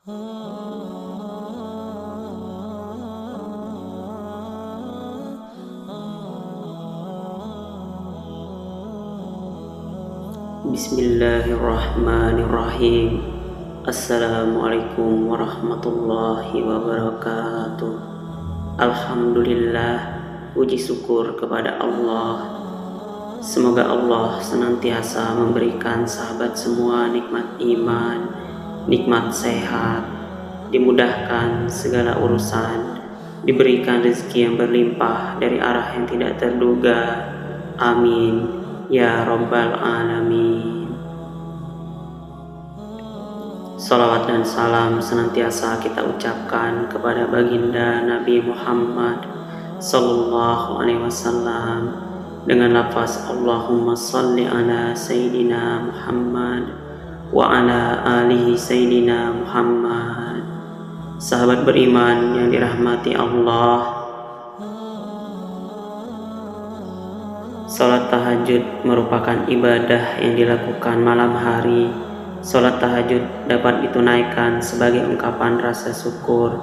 Bismillahirrahmanirrahim. Assalamualaikum warahmatullahi wabarakatuh. Alhamdulillah, puji syukur kepada Allah. Semoga Allah senantiasa memberikan sahabat semua nikmat iman, nikmat sehat, dimudahkan segala urusan, diberikan rezeki yang berlimpah dari arah yang tidak terduga. Amin ya Rabbal Alamin. Salawat dan salam senantiasa kita ucapkan kepada baginda Nabi Muhammad Sallallahu Alaihi Wasallam dengan lafaz Allahumma salli ala Sayyidina Muhammad wa ala alihi Sayyidina Muhammad. Sahabat beriman yang dirahmati Allah, salat tahajud merupakan ibadah yang dilakukan malam hari. Salat tahajud dapat ditunaikan sebagai ungkapan rasa syukur,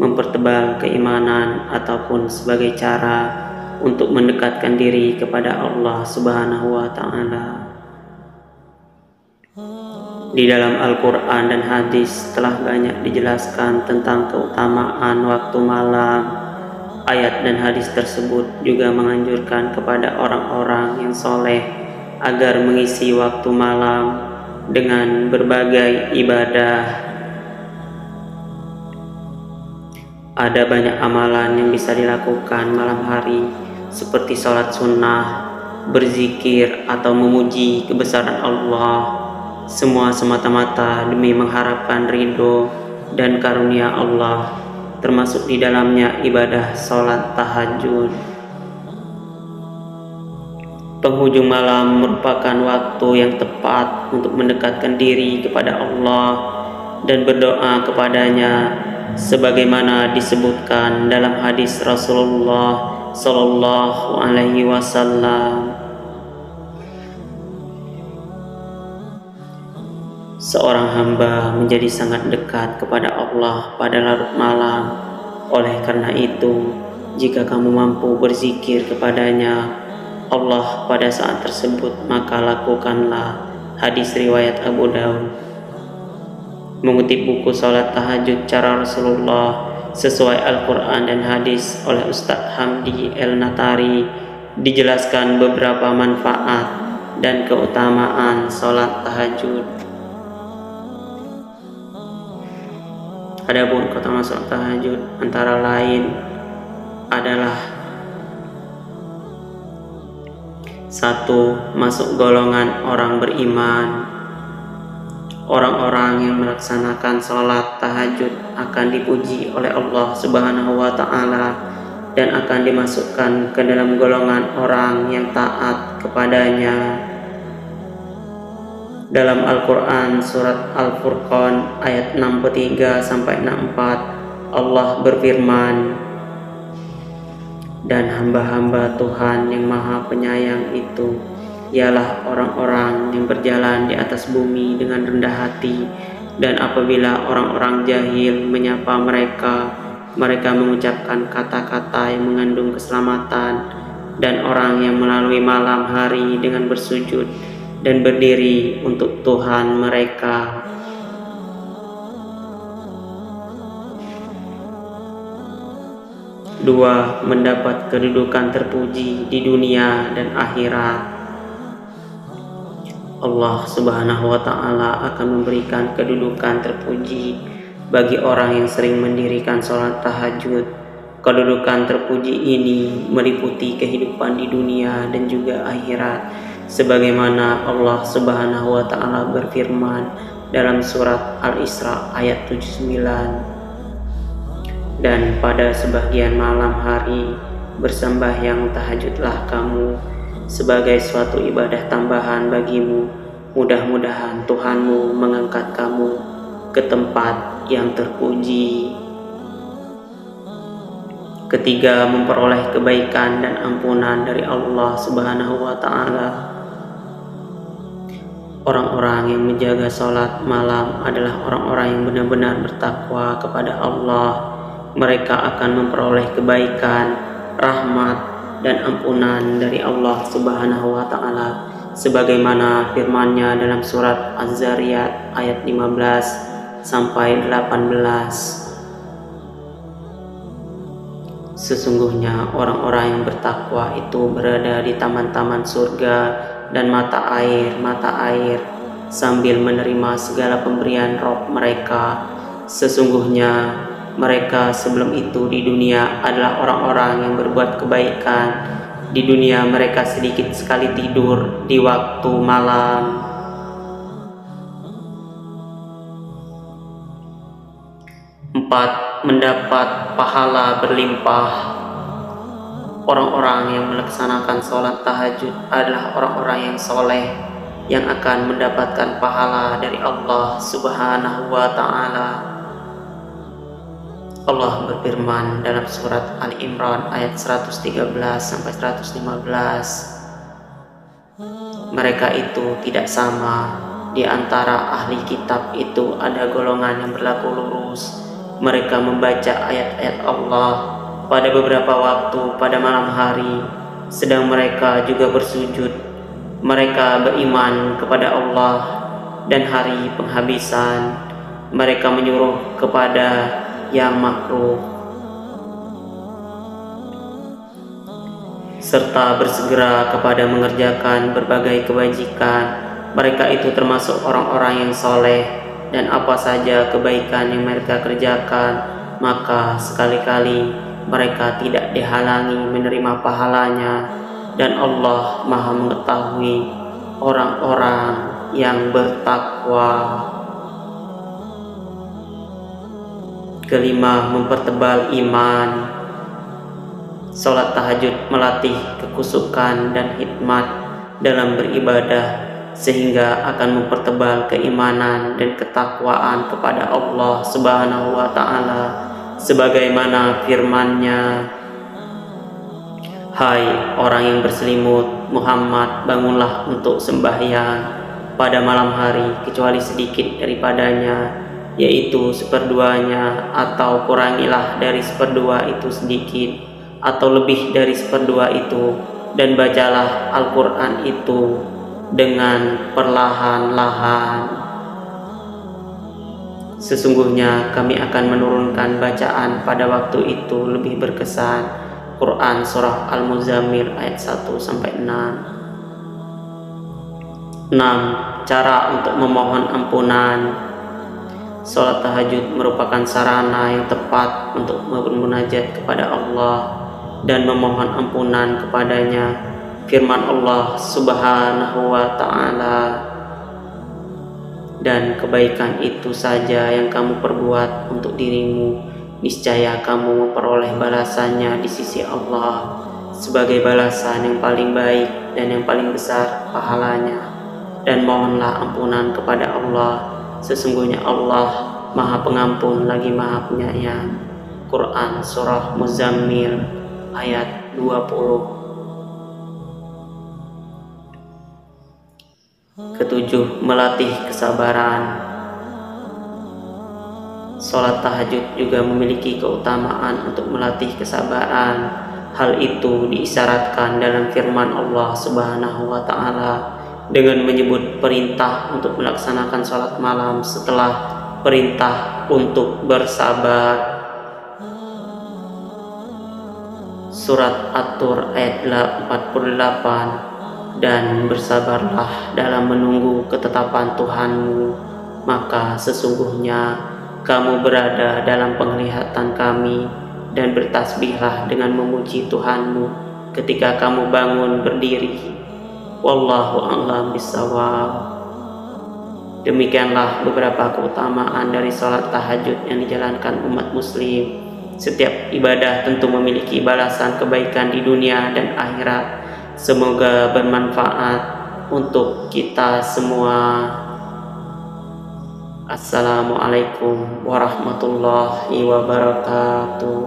mempertebal keimanan, ataupun sebagai cara untuk mendekatkan diri kepada Allah Subhanahu wa Ta'ala. Di dalam Al-Quran dan hadis telah banyak dijelaskan tentang keutamaan waktu malam. Ayat dan hadis tersebut juga menganjurkan kepada orang-orang yang soleh agar mengisi waktu malam dengan berbagai ibadah. Ada banyak amalan yang bisa dilakukan malam hari, seperti sholat sunnah, berzikir, atau memuji kebesaran Allah. Semua semata-mata demi mengharapkan ridho dan karunia Allah, termasuk di dalamnya ibadah sholat tahajud. Penghujung malam merupakan waktu yang tepat untuk mendekatkan diri kepada Allah dan berdoa kepadanya, sebagaimana disebutkan dalam hadis Rasulullah Sallallahu Alaihi Wasallam. Seorang hamba menjadi sangat dekat kepada Allah pada larut malam. Oleh karena itu, jika kamu mampu berzikir kepadanya Allah pada saat tersebut, maka lakukanlah. Hadis riwayat Abu Daud. Mengutip buku Salat Tahajud Cara Rasulullah sesuai Al-Quran dan hadis oleh Ustadz Hamdi El-Natari, dijelaskan beberapa manfaat dan keutamaan salat tahajud. Adapun keutamaan salat tahajud antara lain adalah: 1. Masuk golongan orang beriman. Orang-orang yang melaksanakan sholat tahajud akan dipuji oleh Allah Subhanahu wa Ta'ala dan akan dimasukkan ke dalam golongan orang yang taat kepadanya. Dalam Al-Quran surat Al-Furqan ayat 63-64, Allah berfirman, dan hamba-hamba Tuhan yang maha penyayang itu ialah orang-orang yang berjalan di atas bumi dengan rendah hati, dan apabila orang-orang jahil menyapa mereka, mereka mengucapkan kata-kata yang mengandung keselamatan, dan orang yang melalui malam hari dengan bersujud dan berdiri untuk Tuhan mereka. Dua, mendapat kedudukan terpuji di dunia dan akhirat. Allah Subhanahu wa Ta'ala akan memberikan kedudukan terpuji bagi orang yang sering mendirikan sholat tahajud. Kedudukan terpuji ini meliputi kehidupan di dunia dan juga akhirat, sebagaimana Allah Subhanahu wa Ta'ala berfirman dalam surat Al-Isra ayat 79. Dan pada sebagian malam hari bersembahyang tahajudlah kamu sebagai suatu ibadah tambahan bagimu. Mudah-mudahan Tuhanmu mengangkat kamu ke tempat yang terpuji. Ketiga, memperoleh kebaikan dan ampunan dari Allah Subhanahu wa Ta'ala. Orang-orang yang menjaga sholat malam adalah orang-orang yang benar-benar bertakwa kepada Allah. Mereka akan memperoleh kebaikan, rahmat, dan ampunan dari Allah Subhanahu wa Ta'ala, sebagaimana firman-Nya dalam surat Az-Zariyat ayat 15 sampai 18. Sesungguhnya orang-orang yang bertakwa itu berada di taman-taman surga dan mata air sambil menerima segala pemberian Rabb mereka. Sesungguhnya mereka sebelum itu di dunia adalah orang-orang yang berbuat kebaikan. Di dunia mereka sedikit sekali tidur di waktu malam. Empat, mendapat pahala berlimpah. Orang-orang yang melaksanakan sholat tahajud adalah orang-orang yang soleh, yang akan mendapatkan pahala dari Allah Subhanahu wa Ta'ala. Allah berfirman dalam surat Ali Imran ayat 113 sampai 115. Mereka itu tidak sama. Di antara ahli kitab itu ada golongan yang berlaku lurus. Mereka membaca ayat-ayat Allah pada beberapa waktu pada malam hari, sedang mereka juga bersujud. Mereka beriman kepada Allah dan hari penghabisan. Mereka menyuruh kepada yang makruh serta bersegera kepada mengerjakan berbagai kebajikan. Mereka itu termasuk orang-orang yang soleh, dan apa saja kebaikan yang mereka kerjakan, maka sekali-kali mereka tidak dihalangi menerima pahalanya, dan Allah Maha mengetahui orang-orang yang bertakwa. Kelima, mempertebal iman. Sholat tahajud melatih kekusukan dan hikmat dalam beribadah, sehingga akan mempertebal keimanan dan ketakwaan kepada Allah Subhanahu wa Ta'ala, sebagaimana firman-Nya, "Hai orang yang berselimut, Muhammad, bangunlah untuk sembahyang pada malam hari kecuali sedikit daripadanya, yaitu seperduanya, atau kurangilah dari seperdua itu sedikit, atau lebih dari seperdua itu, dan bacalah Al-Quran itu dengan perlahan-lahan. Sesungguhnya kami akan menurunkan bacaan pada waktu itu lebih berkesan." Quran Surah Al-Muzammil ayat 1-6. 6. Cara untuk memohon ampunan. Sholat tahajud merupakan sarana yang tepat untuk bermunajat kepada Allah dan memohon ampunan kepadanya. Firman Allah Subhanahu wa Ta'ala, "Dan kebaikan itu saja yang kamu perbuat untuk dirimu, niscaya kamu memperoleh balasannya di sisi Allah sebagai balasan yang paling baik dan yang paling besar pahalanya. Dan mohonlah ampunan kepada Allah, sesungguhnya Allah Maha Pengampun lagi Maha Penyayang." Quran Surah Muzammil ayat 20. Ketujuh, melatih kesabaran. Sholat tahajud juga memiliki keutamaan untuk melatih kesabaran. Hal itu diisyaratkan dalam firman Allah Subhanahu wa Ta'ala dengan menyebut perintah untuk melaksanakan sholat malam setelah perintah untuk bersabar. Surat At-Tur ayat 48. "Dan bersabarlah dalam menunggu ketetapan Tuhanmu, maka sesungguhnya kamu berada dalam penglihatan kami, dan bertasbihlah dengan memuji Tuhanmu ketika kamu bangun berdiri. Wallahu a'lam bishawab." Demikianlah beberapa keutamaan dari sholat tahajud yang dijalankan umat muslim. Setiap ibadah tentu memiliki balasan kebaikan di dunia dan akhirat. Semoga bermanfaat untuk kita semua. Assalamualaikum warahmatullahi wabarakatuh.